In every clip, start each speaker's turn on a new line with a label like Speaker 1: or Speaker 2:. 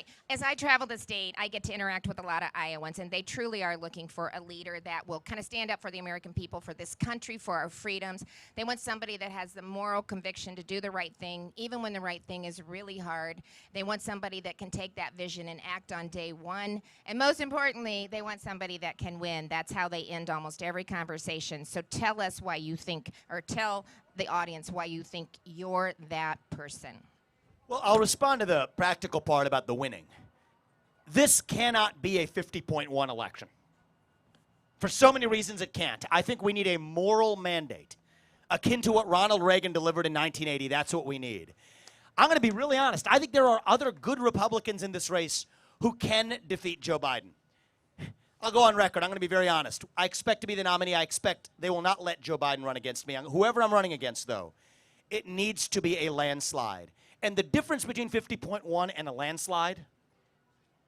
Speaker 1: Okay, as I travel the state, I get to interact with a lot of Iowans, and they truly are looking for a leader that will kind of stand up for the American people, for this country, for our freedoms. They want somebody that has the moral conviction to do the right thing, even when the right thing is really hard. They want somebody that can take that vision and act on day one. And most importantly, they want somebody that can win. That's how they end almost every conversation. So tell us why you think, or tell the audience why you think you're that person.
Speaker 2: Well, I'll respond to the practical part about the winning. This cannot be a 50.1 election. For so many reasons it can't. I think we need a moral mandate, akin to what Ronald Reagan delivered in 1980. That's what we need. I'm going to be really honest. I think there are other good Republicans in this race who can defeat Joe Biden. I'll go on record. I'm going to be very honest. I expect to be the nominee. I expect they will not let Joe Biden run against me. Whoever I'm running against, though, it needs to be a landslide. And the difference between 50.1 and a landslide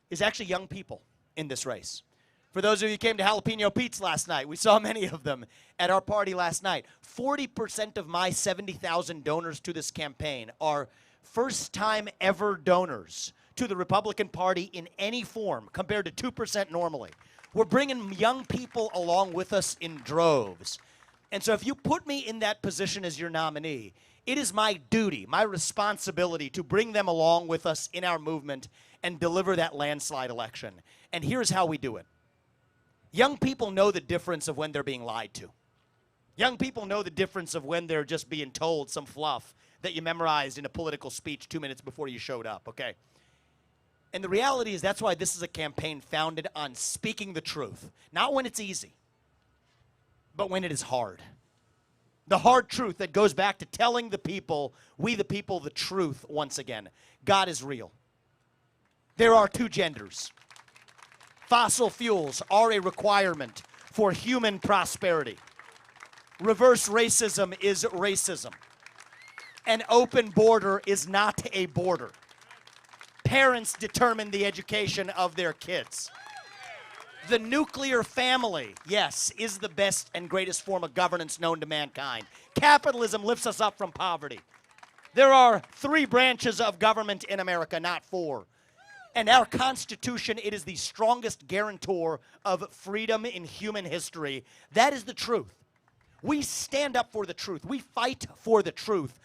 Speaker 2: is actually young people in this race. For those of you who came to Jalapeno Pete's last night, we saw many of them at our party last night. 40% of my 70,000 donors to this campaign are first-time ever donors to the Republican Party in any form, compared to 2% normally. We're bringing young people along with us in droves. And so if you put me in that position as your nominee, it is my duty, my responsibility to bring them along with us in our movement and deliver that landslide election. And here's how we do it. Young people know the difference of when they're being lied to. Young people know the difference of when they're just being told some fluff that you memorized in a political speech 2 minutes before you showed up, okay? And the reality is that's why this is a campaign founded on speaking the truth. Not when it's easy, but when it is hard. The hard truth that goes back to telling the people, we the people, the truth once again. God is real. There are two genders. Fossil fuels are a requirement for human prosperity. Reverse racism is racism. An open border is not a border. Parents determine the education of their kids. The nuclear family, yes, is the best and greatest form of governance known to mankind. Capitalism lifts us up from poverty. There are 3 branches of government in America, not 4. And our Constitution, it is the strongest guarantor of freedom in human history. That is the truth. We stand up for the truth. We fight for the truth.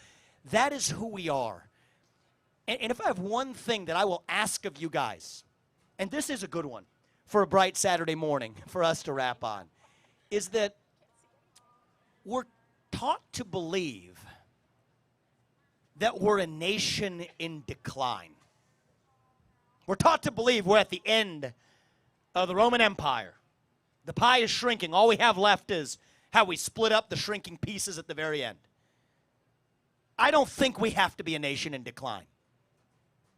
Speaker 2: That is who we are. And if I have one thing that I will ask of you guys, and this is a good one, for a bright Saturday morning for us to wrap on, is that we're taught to believe that we're a nation in decline. We're taught to believe we're at the end of the Roman Empire. The pie is shrinking. All we have left is how we split up the shrinking pieces at the very end. I don't think we have to be a nation in decline.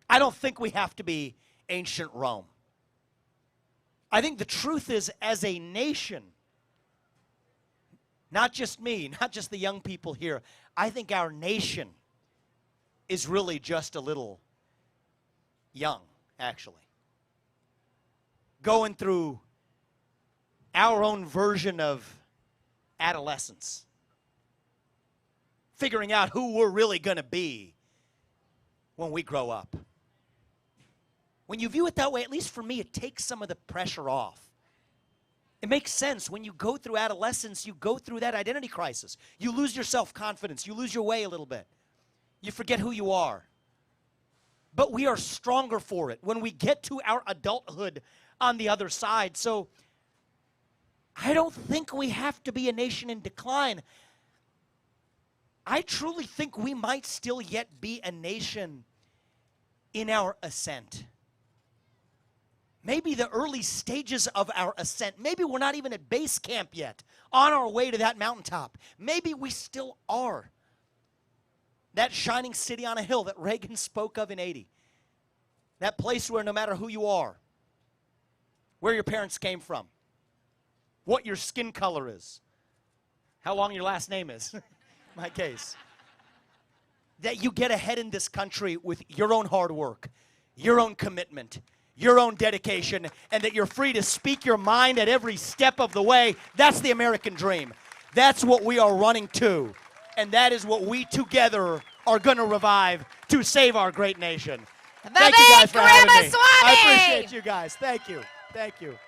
Speaker 2: I don't think we have to be ancient Rome. I think the truth is, as a nation, not just me, not just the young people here, I think our nation is really just a little young, actually. Going through our own version of adolescence. Figuring out who we're really going to be when we grow up. When you view it that way, at least for me, it takes some of the pressure off. It makes sense. When you go through adolescence, you go through that identity crisis. You lose your self-confidence. You lose your way a little bit. You forget who you are. But we are stronger for it when we get to our adulthood on the other side. So I don't think we have to be a nation in decline. I truly think we might still yet be a nation in our ascent. Maybe the early stages of our ascent. Maybe we're not even at base camp yet, on our way to that mountaintop. Maybe we still are. That shining city on a hill that Reagan spoke of in 80. That place where no matter who you are, where your parents came from, what your skin color is, how long your last name is, my case, that you get ahead in this country with your own hard work, your own commitment, your own dedication, and that you're free to speak your mind at every step of the way. That's the American dream. That's what we are running to. And that is what we together are going to revive to save our great nation. Thank you guys
Speaker 1: Vivek
Speaker 2: for having me. I
Speaker 1: Ramaswamy!
Speaker 2: appreciate you guys. Thank you. Thank you.